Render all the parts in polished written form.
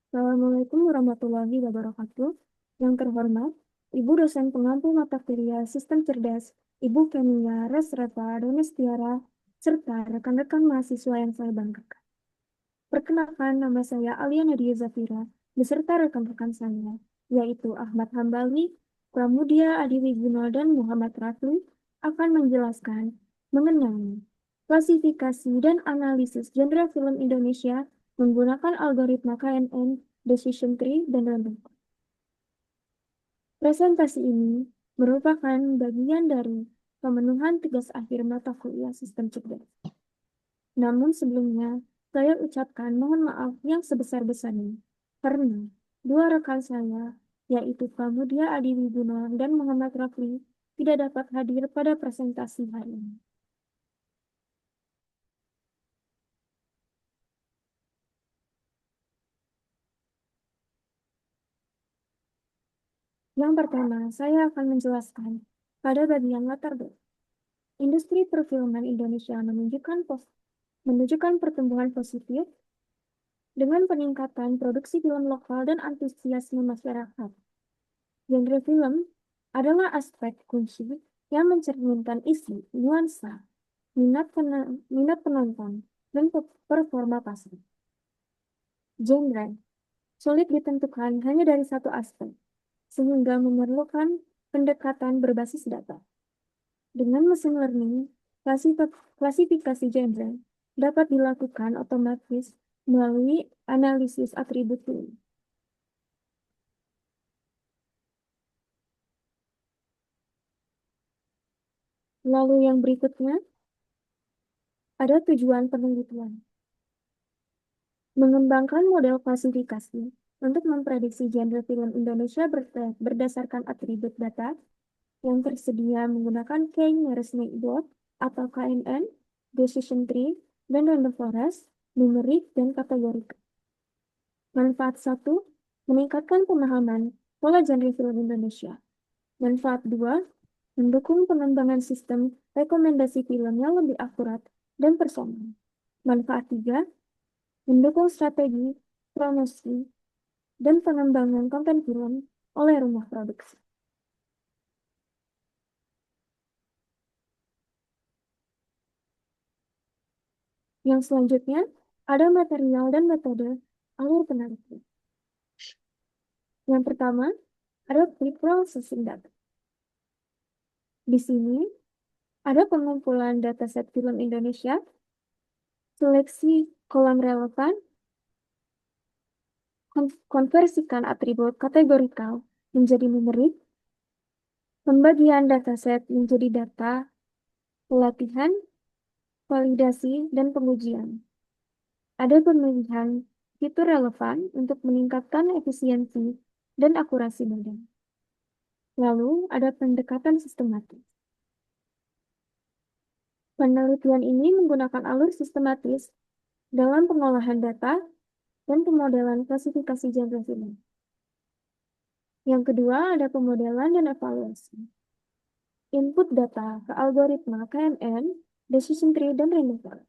Assalamualaikum warahmatullahi wabarakatuh. Yang terhormat, Ibu dosen pengampu mata kuliah Sistem Cerdas, Ibu Kemia Resreva Donestiara, serta rekan-rekan mahasiswa yang saya banggakan. Perkenalkan, nama saya Alia Nadia Zafira, beserta rekan-rekan saya, yaitu Ahmad Hambali, Pramudia Adi Wiguna, dan Muhammad Rafli, akan menjelaskan mengenai klasifikasi dan analisis genre film Indonesia menggunakan algoritma KNN, Decision Tree, dan random. Presentasi ini merupakan bagian dari pemenuhan tugas akhir mata kuliah Sistem Cerdas. Namun sebelumnya, saya ucapkan mohon maaf yang sebesar-besarnya karena dua rekan saya, yaitu Pramudia Adi Wiguna dan Muhammad Rafli, tidak dapat hadir pada presentasi hari ini. Yang pertama, saya akan menjelaskan pada bagian latar belakang. Industri perfilman Indonesia menunjukkan pertumbuhan positif dengan peningkatan produksi film lokal dan antusiasme masyarakat. Genre film adalah aspek kunci yang mencerminkan isi, nuansa, minat penonton, dan performa pasar. Genre sulit ditentukan hanya dari satu aspek, sehingga memerlukan pendekatan berbasis data. Dengan mesin learning, klasifikasi genre dapat dilakukan otomatis melalui analisis atribut film. Lalu yang berikutnya, ada tujuan penelitian. Mengembangkan model klasifikasi untuk memprediksi genre film Indonesia berdasarkan atribut data yang tersedia menggunakan K-nearest neighbor atau KNN, decision tree, dan random forest, numerik, dan kategorik. Manfaat 1, meningkatkan pemahaman pola genre film Indonesia. Manfaat 2, mendukung pengembangan sistem rekomendasi film yang lebih akurat dan personal. Manfaat 3, mendukung strategi, promosi, dan pengembangan konten film oleh rumah produksi. Yang selanjutnya, ada material dan metode alur penelitian. Yang pertama, ada pre-processing data. Di sini, ada pengumpulan dataset film Indonesia, seleksi kolom relevan, konversikan atribut kategorikal menjadi numerik, pembagian dataset menjadi data, pelatihan, validasi, dan pengujian. Ada pemilihan fitur relevan untuk meningkatkan efisiensi dan akurasi model. Lalu, ada pendekatan sistematis. Penelitian ini menggunakan alur sistematis dalam pengolahan data dan pemodelan klasifikasi genre film. Yang kedua, ada pemodelan dan evaluasi. Input data ke algoritma KMN, decision tree, dan random forest.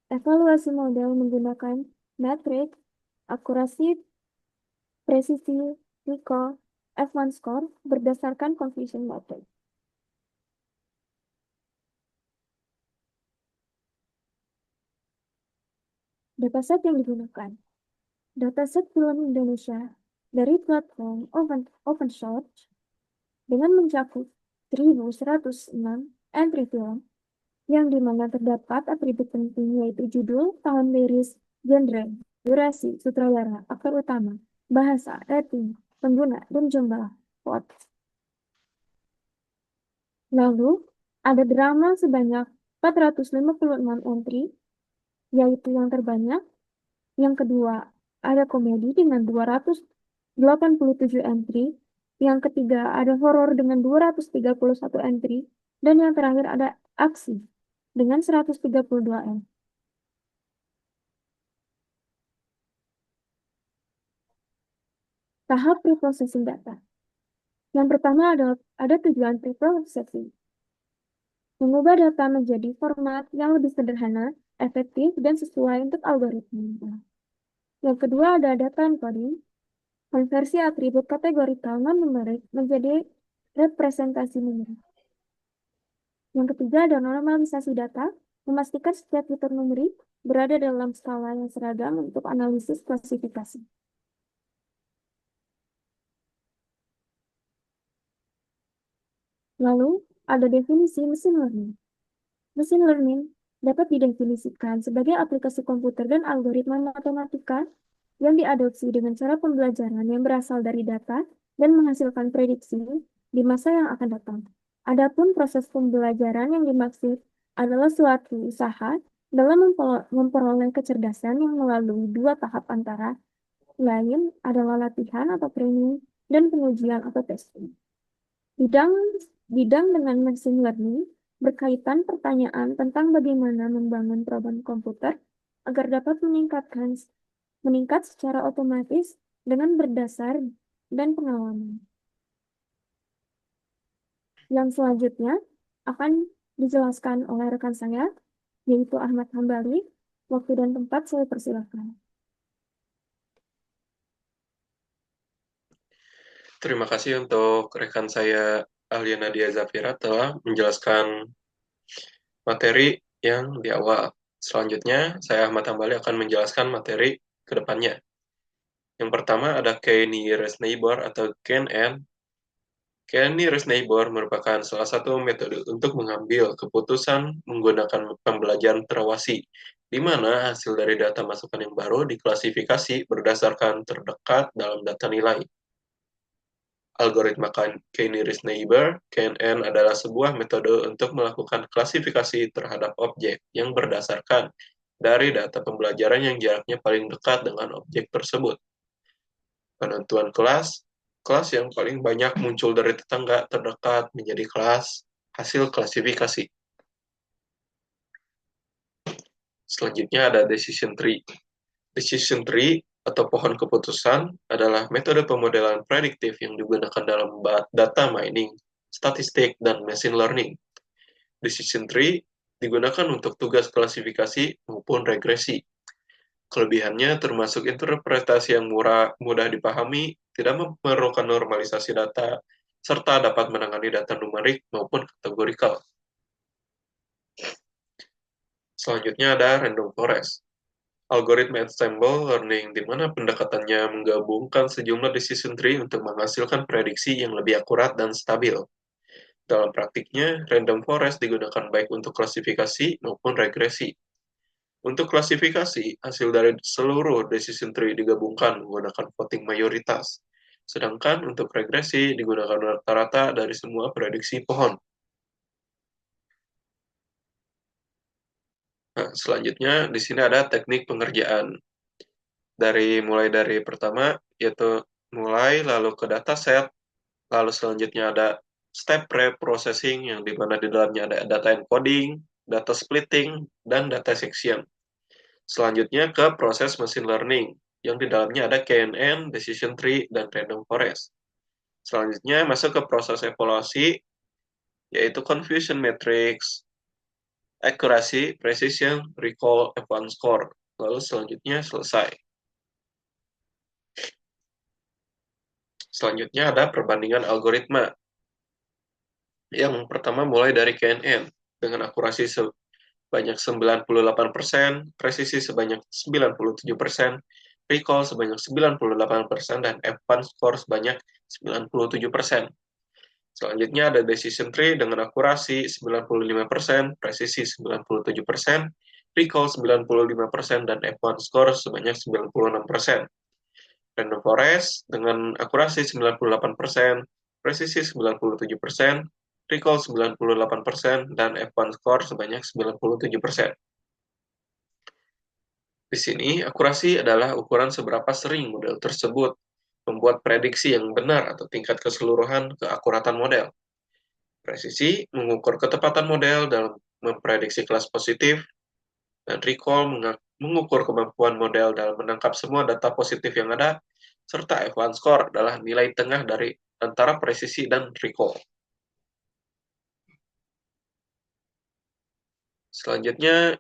Evaluasi model menggunakan metrik, akurasi, presisi, recall, F1 score berdasarkan confusion method. Dataset yang digunakan. Dataset film Indonesia dari platform OpenSearch dengan mencakup 1.106 entry film yang dimana terdapat atribut penting yaitu judul, tahun rilis, genre, durasi, sutradara, aktor utama, bahasa, rating, pengguna, dan jumlah vote. Lalu, ada drama sebanyak 456 entry, yaitu yang terbanyak. Yang kedua, ada komedi dengan 287 entry. Yang ketiga, ada horor dengan 231 entry. Dan yang terakhir ada aksi dengan 132 entry. Tahap preprocessing data. Yang pertama ada tujuan preprocessing. Mengubah data menjadi format yang lebih sederhana, efektif, dan sesuai untuk algoritma. Yang kedua ada data encoding, konversi atribut kategorical non-numerik menjadi representasi numerik. Yang ketiga ada normalisasi data, memastikan setiap fitur numerik berada dalam skala yang seragam untuk analisis klasifikasi. Lalu, ada definisi machine learning. Machine learning dapat didefinisikan sebagai aplikasi komputer dan algoritma matematika yang diadopsi dengan cara pembelajaran yang berasal dari data dan menghasilkan prediksi di masa yang akan datang. Adapun proses pembelajaran yang dimaksud adalah suatu usaha dalam memperoleh kecerdasan yang melalui dua tahap antara lain adalah latihan atau training dan pengujian atau testing. Bidang bidang dengan machine learning berkaitan pertanyaan tentang bagaimana membangun program komputer agar dapat meningkat secara otomatis dengan berdasar dan pengalaman. Yang selanjutnya akan dijelaskan oleh rekan saya, yaitu Ahmad Hambali. Waktu dan tempat saya persilakan. Terima kasih untuk rekan saya Alia Nadia Zafira telah menjelaskan materi yang di awal. Selanjutnya, saya Ahmad Hambali akan menjelaskan materi ke depannya. Yang pertama ada K-nearest neighbor atau KNN. K-nearest neighbor merupakan salah satu metode untuk mengambil keputusan menggunakan pembelajaran terawasi, di mana hasil dari data masukan yang baru diklasifikasi berdasarkan terdekat dalam data nilai. Algoritma K-nearest neighbor, KNN, adalah sebuah metode untuk melakukan klasifikasi terhadap objek yang berdasarkan dari data pembelajaran yang jaraknya paling dekat dengan objek tersebut. Penentuan kelas yang paling banyak muncul dari tetangga terdekat menjadi kelas hasil klasifikasi. Selanjutnya ada decision tree. Decision tree atau pohon keputusan adalah metode pemodelan prediktif yang digunakan dalam data mining, statistik, dan machine learning. Decision tree digunakan untuk tugas klasifikasi maupun regresi. Kelebihannya termasuk interpretasi yang mudah dipahami, tidak memerlukan normalisasi data, serta dapat menangani data numerik maupun kategorikal. Selanjutnya ada random forest. Algoritma ensemble learning di mana pendekatannya menggabungkan sejumlah decision tree untuk menghasilkan prediksi yang lebih akurat dan stabil. Dalam praktiknya, random forest digunakan baik untuk klasifikasi maupun regresi. Untuk klasifikasi, hasil dari seluruh decision tree digabungkan menggunakan voting mayoritas. Sedangkan untuk regresi digunakan rata-rata dari semua prediksi pohon. Nah, selanjutnya di sini ada teknik pengerjaan. Mulai dari pertama yaitu mulai lalu ke dataset, lalu selanjutnya ada step pre-processing yang dimana di dalamnya ada data encoding, data splitting, dan data section. Selanjutnya ke proses machine learning, yang di dalamnya ada KNN, decision tree, dan random forest. Selanjutnya masuk ke proses evaluasi, yaitu confusion matrix, accuracy, precision, recall, F1 score. Lalu selanjutnya selesai. Selanjutnya ada perbandingan algoritma. Yang pertama mulai dari KNN, dengan akurasi sebanyak 98%, presisi sebanyak 97%, recall sebanyak 98%, dan F1 score sebanyak 97%. Selanjutnya ada decision tree dengan akurasi 95%, presisi 97%, recall 95%, dan F1 score sebanyak 96%. Random forest dengan akurasi 98%, presisi 97%, recall 98%, dan F1 score sebanyak 97%. Di sini, akurasi adalah ukuran seberapa sering model tersebut membuat prediksi yang benar atau tingkat keseluruhan keakuratan model. Presisi mengukur ketepatan model dalam memprediksi kelas positif, dan recall mengukur kemampuan model dalam menangkap semua data positif yang ada, serta F1 score adalah nilai tengah dari antara presisi dan recall. Selanjutnya,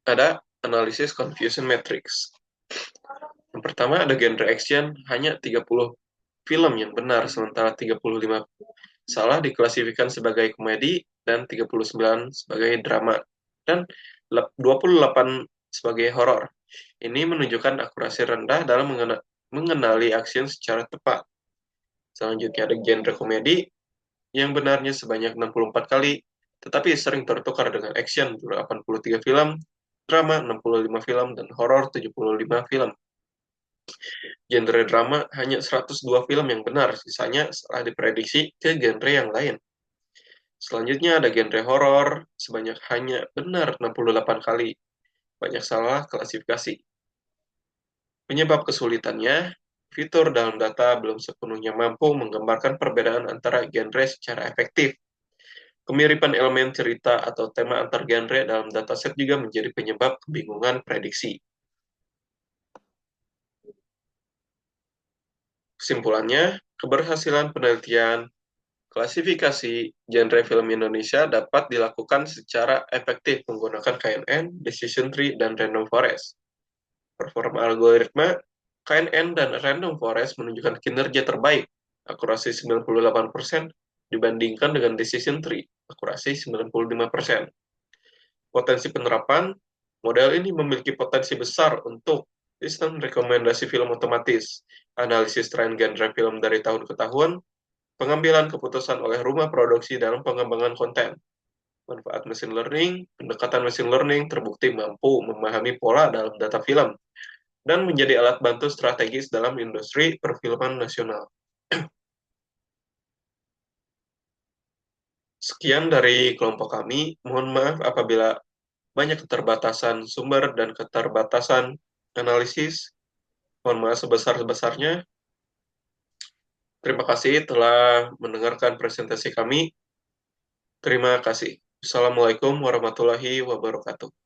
ada analisis confusion matrix. Yang pertama ada genre action, hanya 30 film yang benar, sementara 35 salah diklasifikasikan sebagai komedi dan 39 sebagai drama dan 28 sebagai horor. Ini menunjukkan akurasi rendah dalam mengenali action secara tepat. Selanjutnya ada genre komedi yang benarnya sebanyak 64 kali, tetapi sering tertukar dengan action 83 film, drama 65 film, dan horor 75 film. Genre drama hanya 102 film yang benar, sisanya setelah diprediksi ke genre yang lain. Selanjutnya ada genre horor, sebanyak hanya benar 68 kali, banyak salah klasifikasi. Penyebab kesulitannya, fitur dalam data belum sepenuhnya mampu menggambarkan perbedaan antara genre secara efektif. Kemiripan elemen cerita atau tema antar genre dalam dataset juga menjadi penyebab kebingungan prediksi. Kesimpulannya, keberhasilan penelitian klasifikasi genre film Indonesia dapat dilakukan secara efektif menggunakan KNN, Decision Tree, dan Random Forest. Performa algoritma KNN dan Random Forest menunjukkan kinerja terbaik, akurasi 98% dibandingkan dengan Decision Tree, akurasi 95%. Potensi penerapan, model ini memiliki potensi besar untuk sistem rekomendasi film otomatis, analisis tren genre film dari tahun ke tahun, pengambilan keputusan oleh rumah produksi dalam pengembangan konten. Manfaat machine learning, pendekatan machine learning terbukti mampu memahami pola dalam data film dan menjadi alat bantu strategis dalam industri perfilman nasional. Sekian dari kelompok kami. Mohon maaf apabila banyak keterbatasan sumber dan keterbatasan analisis. Mohon maaf sebesar-besarnya. Terima kasih telah mendengarkan presentasi kami. Terima kasih. Assalamualaikum warahmatullahi wabarakatuh.